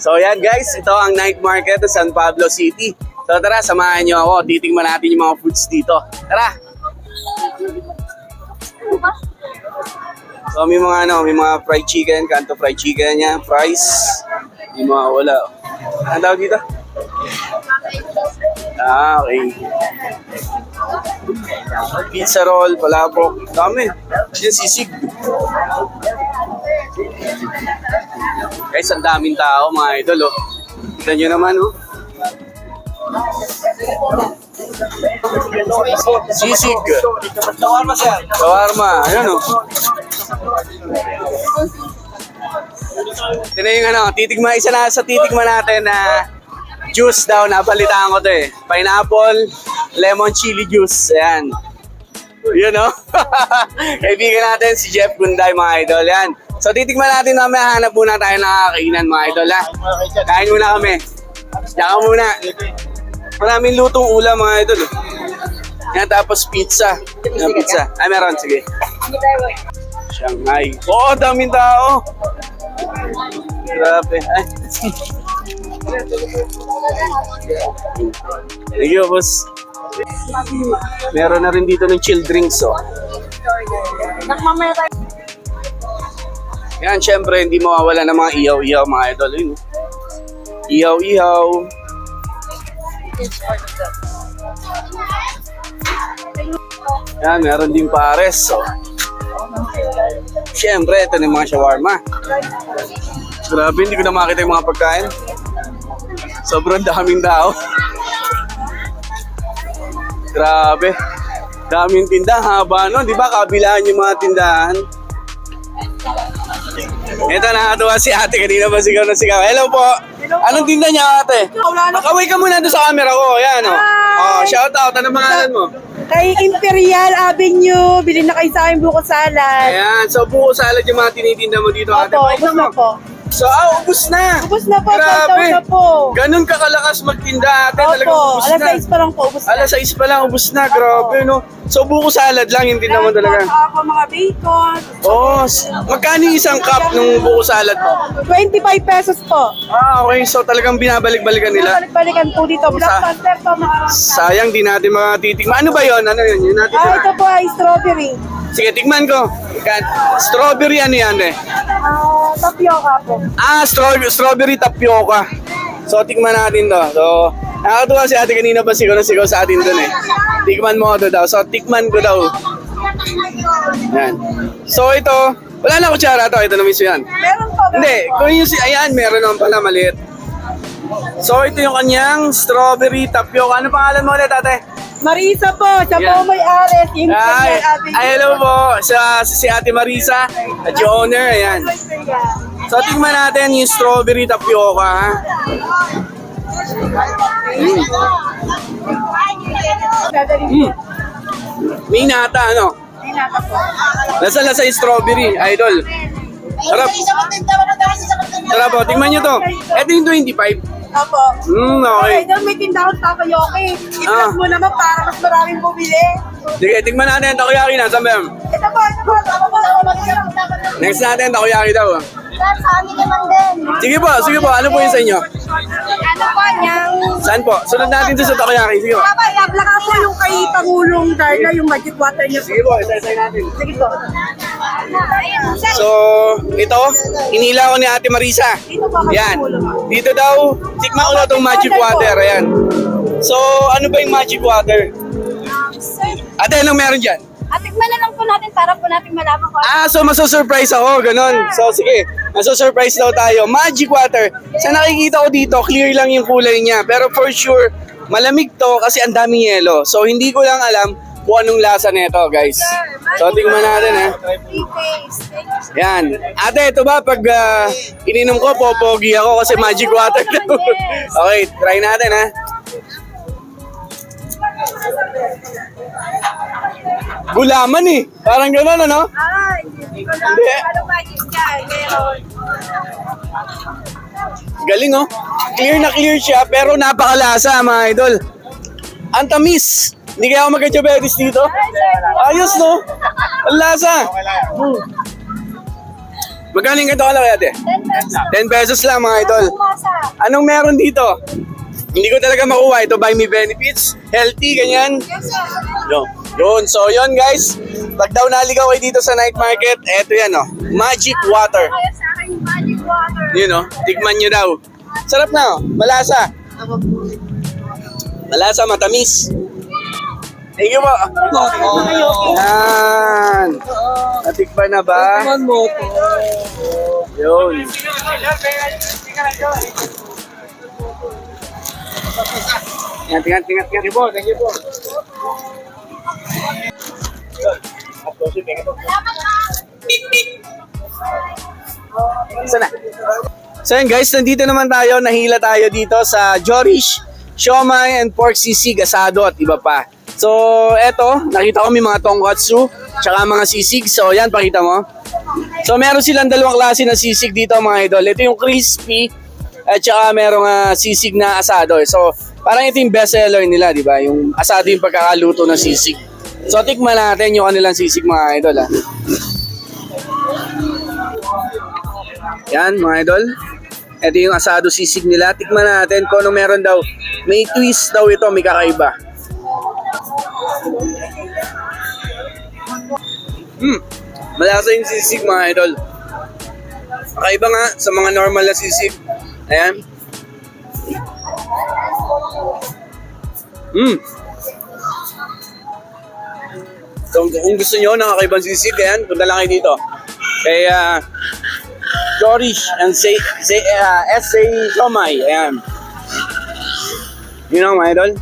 So yan guys, ito ang night market sa San Pablo City. So tara, samahan nyo ako. Titingnan natin yung mga foods dito. Tara! So may mga fried chicken, kanto fried chicken yan, fries. May mga wala. Ano tawag dito? Okay. Pizza roll, palabok. Dami. Yan sisig. Guys, ang daming tao mga idol, oh. Kita nyo naman, oh. Sisig. Shawarma, sir. Shawarma. Ayan, oh. Ito na yung isa na sa titikman natin na juice daw, nabalitaan ko to eh. Pineapple, lemon chili juice. Ayan. Yun, oh. Kaibigan natin si Jeff Gunday, mga idol. Yan. So, titikman natin mamaya. Hanap muna tayo ng kakainan, mga idol, ha. Kain muna kami. Tsaka muna. Maraming lutong ulam, mga idol. Yan, tapos pizza. Yan, pizza. Ay, meron. Sige. Shanghai. Oo, daming tao. Grabe. Ay. Thank you, boss. Meron na rin dito ng chill drinks, oh. Yan, syempre, hindi mawawala ng mga ihaw-ihaw, mga idol. Yun. Ihaw-ihaw. Yan, meron din pares, oh. Syempre, ito na yung mga shawarma. Grabe, hindi ko na makita yung mga pagkain. Sobrang daming tao. Grabe. Daming tindahan, haba no? Di ba kabilaan yung mga tindahan? Ito, nakatuwa si ate. Kanina ba sigaw na sigaw? Hello po. Anong tinda niya, ate? Makaway ka muna doon sa camera ko. Yan, oh. Oh, shout out. Anong pangalan mo? Kay Imperial Avenue, bilhin na kayo sa akin buko salad. Ayan, so buko salad yung mga tinitinda mo dito, ate. Opo, ubos na po. So, ubus na. Ubos na po, Grabe. na po. Ganun kakalakas magtinda, ate. Talagang Opo, ubus alas na. 6 pa lang po, ubos na. Alas 6 pa lang, ubus na. Grabe, no? So, buko salad lang yung tinda mo talaga. Saka po mga bacon. Oh, magkano yung isang cup ng buko salad mo? 25 pesos po. Okay. So, talagang binabalik-balikan nila. Balik-balikan po dito. Black Panther po mga. Sayang, di natin mga titikman. Ano ba yun? Ano yun? Yun natin Ito po ay strawberry. Sige, tikman ko. Strawberry ano yan eh? Tapioca po. Strawberry tapioca. So, tikman natin to. So, nakakatuwa si ate kanina pa sigaw sa atin dun eh. Tikman mo ito daw. So, tikman ko daw. Yan. So, ito, wala na kutsara to. Ito na mismo yan. Meron po. Hindi, kung yung ayan, meron naman pala maliit. So, ito yung kanyang strawberry tapioca. Ano pangalan mo ulit, ate? Marisa po. Siya po Yan. may-ari. Imperial Avenue. Hello po. Si ate Marisa at yung owner. Ayan. So, tingnan natin yung strawberry tapioca, ha? May nata, ano? Pinata po. Lasa yung strawberry, idol. Sarap. Sarap po, tingnan nyo to. Ito yung 25. Opo. Okay. Doon may tindahan sa takoyaki. I-vlog mo naman para mas maraming bumili. Sige, tingnan natin yung takoyaki na. Saan ba yun? Ito po. Next natin, takoyaki daw. Sa amin naman din. Sige po. Ano po yung sa inyo? Ano po niyang... Saan po? Sunod natin doon sa takoyaki. Sige po. Papa, i-upload ka po yung kay Pangulong Darla, yung magic water niya. Sige po, isa-isay natin. Sige po. So, ito, inila ko ni Ate Marisa. Yan. Dito daw, tikman ko daw itong magic water. Ayan. So, ano ba yung magic water? Ate, anong meron dyan? Tikman na lang po natin para po natin malaman ko. So maso-surprise ako, ganun. So, sige, maso-surprise daw tayo. Magic water. Sa nakikita ko dito, clear lang yung kulay niya. Pero for sure, malamig to kasi ang daming yelo. So, hindi ko lang alam kung anong lasa nito, guys. So, tingnan natin, ha. Yan. Ate, ito ba pag ininom ko, popogi ako kasi magic water daw. Okay, try natin, ha. Gulaman eh. Parang gano'n, ano? Hindi ko lang ano magic yan. Meron. Galing, oh. Clear na clear siya, pero napakalasa, mga idol. Ang tamis. Hindi kaya ako magka-diabetes dito. Ayos, no? Ang lasa. Magkano yung ganito ka lang kaya, ate? 10 pesos lang, mga idol. Anong meron dito? Hindi ko talaga makuha. Ito buy me benefits, healthy, ganyan. Yun. So, yun guys. Pag daw naligaw kayo dito sa night market, eto yan, oh. Magic water. Yun, oh. Tikman nyo daw. Sarap na, oh. Malasa. Malasa, matamis. Thank you po. Yan. Natikman na ba? Yun. Tingnan. Thank you po. Sana. So yun guys, nandito naman tayo, nahila tayo dito sa Jorish, Siomai and Pork Sisig, asado at iba pa. So eto, nakita ko may mga tonkatsu, tsaka mga sisig. So yan, pakita mo. So meron silang dalawang klase na sisig dito mga idol. Ito yung crispy at tsaka merong sisig na asado. So parang ito yung best seller nila, di ba? Yung asado yung pagkakaluto ng sisig. So tikman natin yung kanilang sisig mga idol. Yan mga idol. Ito yung asado sisig nila. Tikman natin kung ano meron daw. May twist daw ito, may kakaiba. Malasa yung sisig mga idol. Kakaiba nga sa mga normal na sisig. Ayan. So kung gusto nyo ng kakaibang sisig, ayan, punta lang kayo dito. Kaya Jorish and S.A. Siomai. Ayan. Yun ang mga idol.